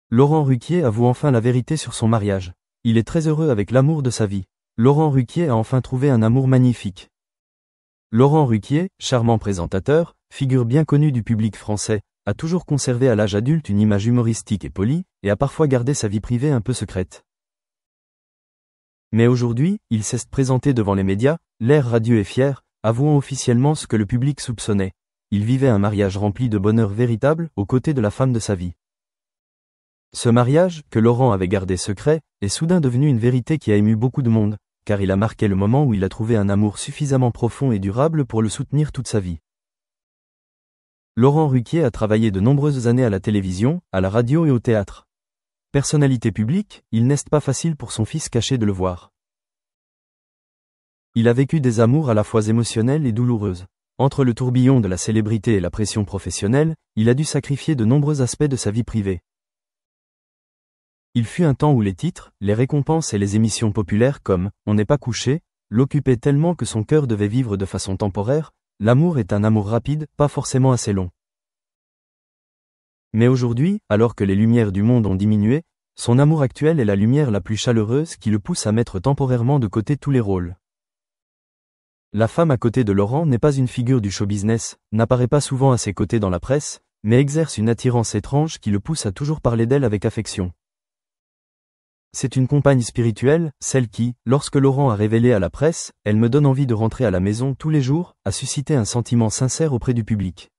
Laurent Ruquier avoue enfin la vérité sur son mariage. Il est très heureux avec l'amour de sa vie. Laurent Ruquier a enfin trouvé un amour magnifique. Laurent Ruquier, charmant présentateur, figure bien connue du public français, a toujours conservé à l'âge adulte une image humoristique et polie, et a parfois gardé sa vie privée un peu secrète. Mais aujourd'hui, il s'est présenté devant les médias, l'air radieux et fier, avouant officiellement ce que le public soupçonnait. Il vivait un mariage rempli de bonheur véritable, aux côtés de la femme de sa vie. Ce mariage, que Laurent avait gardé secret, est soudain devenu une vérité qui a ému beaucoup de monde, car il a marqué le moment où il a trouvé un amour suffisamment profond et durable pour le soutenir toute sa vie. Laurent Ruquier a travaillé de nombreuses années à la télévision, à la radio et au théâtre. Personnalité publique, il n'est pas facile pour son fils caché de le voir. Il a vécu des amours à la fois émotionnelles et douloureuses. Entre le tourbillon de la célébrité et la pression professionnelle, il a dû sacrifier de nombreux aspects de sa vie privée. Il fut un temps où les titres, les récompenses et les émissions populaires comme « On n'est pas couché » l'occupaient tellement que son cœur devait vivre de façon temporaire. L'amour est un amour rapide, pas forcément assez long. Mais aujourd'hui, alors que les lumières du monde ont diminué, son amour actuel est la lumière la plus chaleureuse qui le pousse à mettre temporairement de côté tous les rôles. La femme à côté de Laurent n'est pas une figure du show business, n'apparaît pas souvent à ses côtés dans la presse, mais exerce une attirance étrange qui le pousse à toujours parler d'elle avec affection. C'est une compagne spirituelle, celle qui, lorsque Laurent a révélé à la presse, elle me donne envie de rentrer à la maison tous les jours, a suscité un sentiment sincère auprès du public.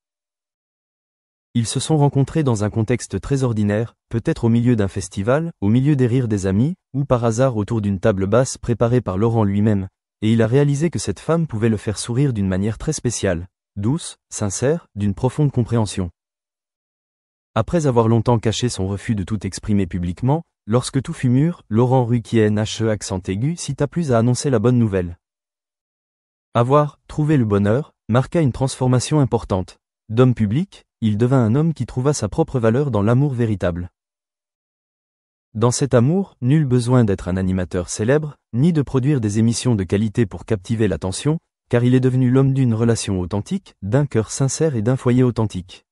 Ils se sont rencontrés dans un contexte très ordinaire, peut-être au milieu d'un festival, au milieu des rires des amis, ou par hasard autour d'une table basse préparée par Laurent lui-même, et il a réalisé que cette femme pouvait le faire sourire d'une manière très spéciale, douce, sincère, d'une profonde compréhension. Après avoir longtemps caché son refus de tout exprimer publiquement, lorsque tout fut mûr, Laurent Ruquier accent aigu cita plus à annoncer la bonne nouvelle. Avoir trouvé le bonheur marqua une transformation importante. D'homme public, il devint un homme qui trouva sa propre valeur dans l'amour véritable. Dans cet amour, nul besoin d'être un animateur célèbre, ni de produire des émissions de qualité pour captiver l'attention, car il est devenu l'homme d'une relation authentique, d'un cœur sincère et d'un foyer authentique.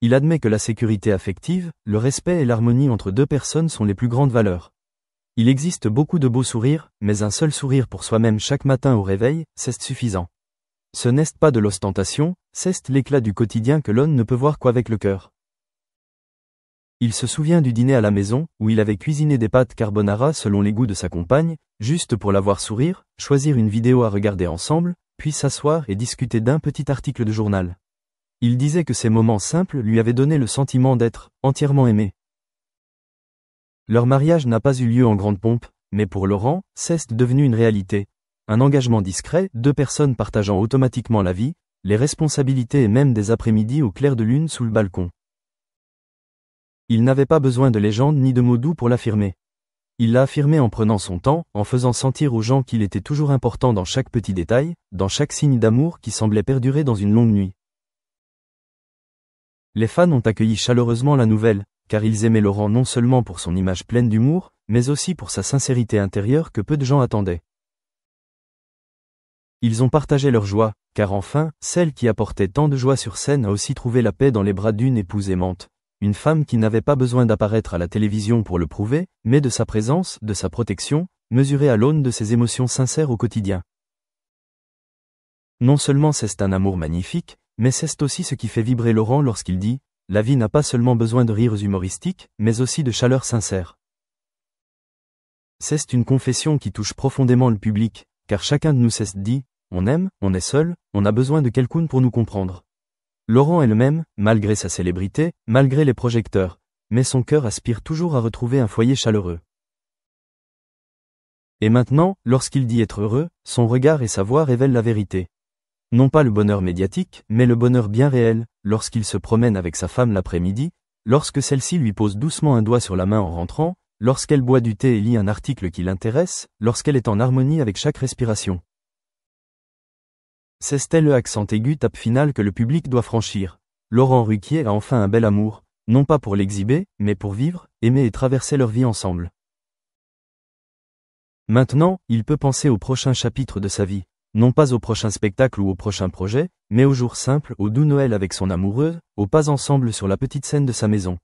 Il admet que la sécurité affective, le respect et l'harmonie entre deux personnes sont les plus grandes valeurs. Il existe beaucoup de beaux sourires, mais un seul sourire pour soi-même chaque matin au réveil, c'est suffisant. Ce n'est pas de l'ostentation, c'est l'éclat du quotidien que l'on ne peut voir qu'avec le cœur. Il se souvient du dîner à la maison, où il avait cuisiné des pâtes carbonara selon les goûts de sa compagne, juste pour la voir sourire, choisir une vidéo à regarder ensemble, puis s'asseoir et discuter d'un petit article de journal. Il disait que ces moments simples lui avaient donné le sentiment d'être entièrement aimé. Leur mariage n'a pas eu lieu en grande pompe, mais pour Laurent, c'est devenu une réalité. Un engagement discret, deux personnes partageant automatiquement la vie, les responsabilités et même des après-midi au clair de lune sous le balcon. Il n'avait pas besoin de légende ni de mots doux pour l'affirmer. Il l'a affirmé en prenant son temps, en faisant sentir aux gens qu'il était toujours important dans chaque petit détail, dans chaque signe d'amour qui semblait perdurer dans une longue nuit. Les fans ont accueilli chaleureusement la nouvelle, car ils aimaient Laurent non seulement pour son image pleine d'humour, mais aussi pour sa sincérité intérieure que peu de gens attendaient. Ils ont partagé leur joie, car enfin, celle qui apportait tant de joie sur scène a aussi trouvé la paix dans les bras d'une épouse aimante, une femme qui n'avait pas besoin d'apparaître à la télévision pour le prouver, mais de sa présence, de sa protection, mesurée à l'aune de ses émotions sincères au quotidien. Non seulement c'est un amour magnifique, mais c'est aussi ce qui fait vibrer Laurent lorsqu'il dit « La vie n'a pas seulement besoin de rires humoristiques, mais aussi de chaleur sincère ». C'est une confession qui touche profondément le public, car chacun de nous dit « On aime, on est seul, on a besoin de quelqu'un pour nous comprendre ». Laurent est le même, malgré sa célébrité, malgré les projecteurs, mais son cœur aspire toujours à retrouver un foyer chaleureux. Et maintenant, lorsqu'il dit être heureux, son regard et sa voix révèlent la vérité. Non pas le bonheur médiatique, mais le bonheur bien réel, lorsqu'il se promène avec sa femme l'après-midi, lorsque celle-ci lui pose doucement un doigt sur la main en rentrant, lorsqu'elle boit du thé et lit un article qui l'intéresse, lorsqu'elle est en harmonie avec chaque respiration. C'est le accent aigu tape final que le public doit franchir. Laurent Ruquier a enfin un bel amour, non pas pour l'exhiber, mais pour vivre, aimer et traverser leur vie ensemble. Maintenant, il peut penser au prochain chapitre de sa vie. Non pas au prochain spectacle ou au prochain projet, mais au jour simple, au doux Noël avec son amoureuse, au pas ensemble sur la petite scène de sa maison.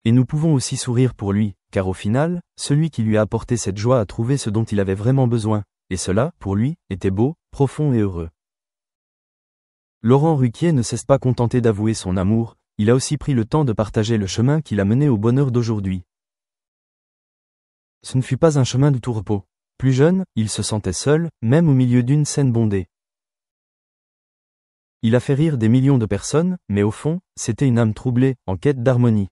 Et nous pouvons aussi sourire pour lui, car au final, celui qui lui a apporté cette joie a trouvé ce dont il avait vraiment besoin, et cela, pour lui, était beau, profond et heureux. Laurent Ruquier ne s'est pas contenté d'avouer son amour, il a aussi pris le temps de partager le chemin qui l'a mené au bonheur d'aujourd'hui. Ce ne fut pas un chemin de tout repos. Plus jeune, il se sentait seul, même au milieu d'une scène bondée. Il a fait rire des millions de personnes, mais au fond, c'était une âme troublée, en quête d'harmonie.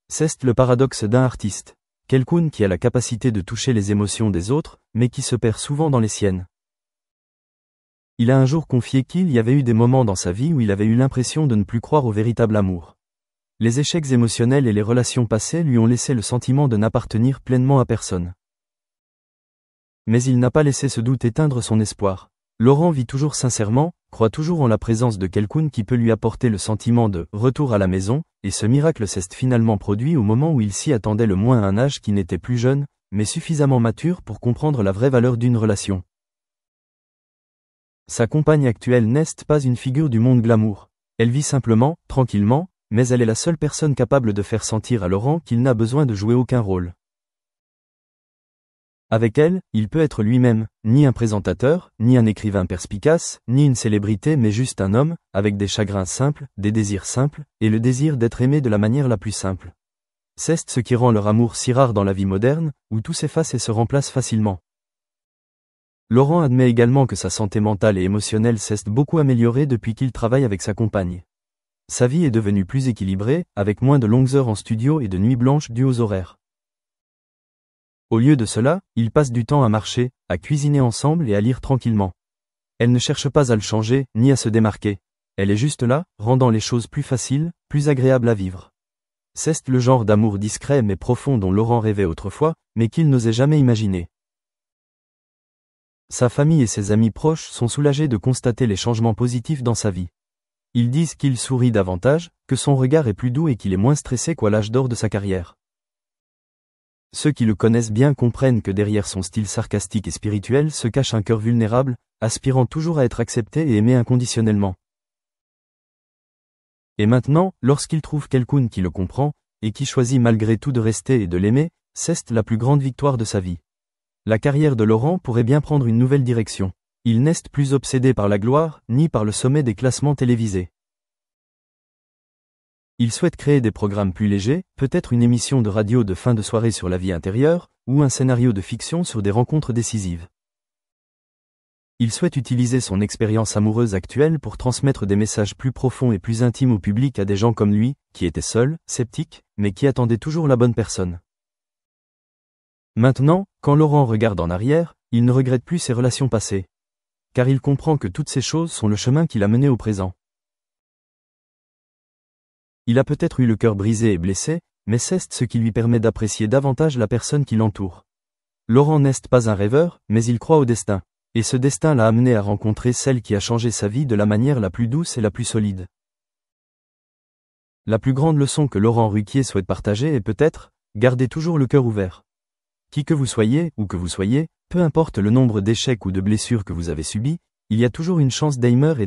C'est le paradoxe d'un artiste. Quelqu'un qui a la capacité de toucher les émotions des autres, mais qui se perd souvent dans les siennes. Il a un jour confié qu'il y avait eu des moments dans sa vie où il avait eu l'impression de ne plus croire au véritable amour. Les échecs émotionnels et les relations passées lui ont laissé le sentiment de n'appartenir pleinement à personne. Mais il n'a pas laissé ce doute éteindre son espoir. Laurent vit toujours sincèrement, croit toujours en la présence de quelqu'un qui peut lui apporter le sentiment de « retour à la maison », et ce miracle s'est finalement produit au moment où il s'y attendait le moins à un âge qui n'était plus jeune, mais suffisamment mature pour comprendre la vraie valeur d'une relation. Sa compagne actuelle n'est pas une figure du monde glamour. Elle vit simplement, tranquillement, mais elle est la seule personne capable de faire sentir à Laurent qu'il n'a besoin de jouer aucun rôle. Avec elle, il peut être lui-même, ni un présentateur, ni un écrivain perspicace, ni une célébrité mais juste un homme, avec des chagrins simples, des désirs simples, et le désir d'être aimé de la manière la plus simple. C'est ce qui rend leur amour si rare dans la vie moderne, où tout s'efface et se remplace facilement. Laurent admet également que sa santé mentale et émotionnelle s'est beaucoup améliorée depuis qu'il travaille avec sa compagne. Sa vie est devenue plus équilibrée, avec moins de longues heures en studio et de nuits blanches dues aux horaires. Au lieu de cela, ils passent du temps à marcher, à cuisiner ensemble et à lire tranquillement. Elle ne cherche pas à le changer, ni à se démarquer. Elle est juste là, rendant les choses plus faciles, plus agréables à vivre. C'est le genre d'amour discret mais profond dont Laurent rêvait autrefois, mais qu'il n'osait jamais imaginer. Sa famille et ses amis proches sont soulagés de constater les changements positifs dans sa vie. Ils disent qu'il sourit davantage, que son regard est plus doux et qu'il est moins stressé qu'à l'âge d'or de sa carrière. Ceux qui le connaissent bien comprennent que derrière son style sarcastique et spirituel se cache un cœur vulnérable, aspirant toujours à être accepté et aimé inconditionnellement. Et maintenant, lorsqu'il trouve quelqu'un qui le comprend, et qui choisit malgré tout de rester et de l'aimer, c'est la plus grande victoire de sa vie. La carrière de Laurent pourrait bien prendre une nouvelle direction. Il n'est plus obsédé par la gloire, ni par le sommet des classements télévisés. Il souhaite créer des programmes plus légers, peut-être une émission de radio de fin de soirée sur la vie intérieure, ou un scénario de fiction sur des rencontres décisives. Il souhaite utiliser son expérience amoureuse actuelle pour transmettre des messages plus profonds et plus intimes au public à des gens comme lui, qui étaient seuls, sceptiques, mais qui attendaient toujours la bonne personne. Maintenant, quand Laurent regarde en arrière, il ne regrette plus ses relations passées. Car il comprend que toutes ces choses sont le chemin qui l'a mené au présent. Il a peut-être eu le cœur brisé et blessé, mais c'est ce qui lui permet d'apprécier davantage la personne qui l'entoure. Laurent n'est pas un rêveur, mais il croit au destin. Et ce destin l'a amené à rencontrer celle qui a changé sa vie de la manière la plus douce et la plus solide. La plus grande leçon que Laurent Ruquier souhaite partager est peut-être, gardez toujours le cœur ouvert. Qui que vous soyez, où que vous soyez, peu importe le nombre d'échecs ou de blessures que vous avez subis, il y a toujours une chance d'aimer et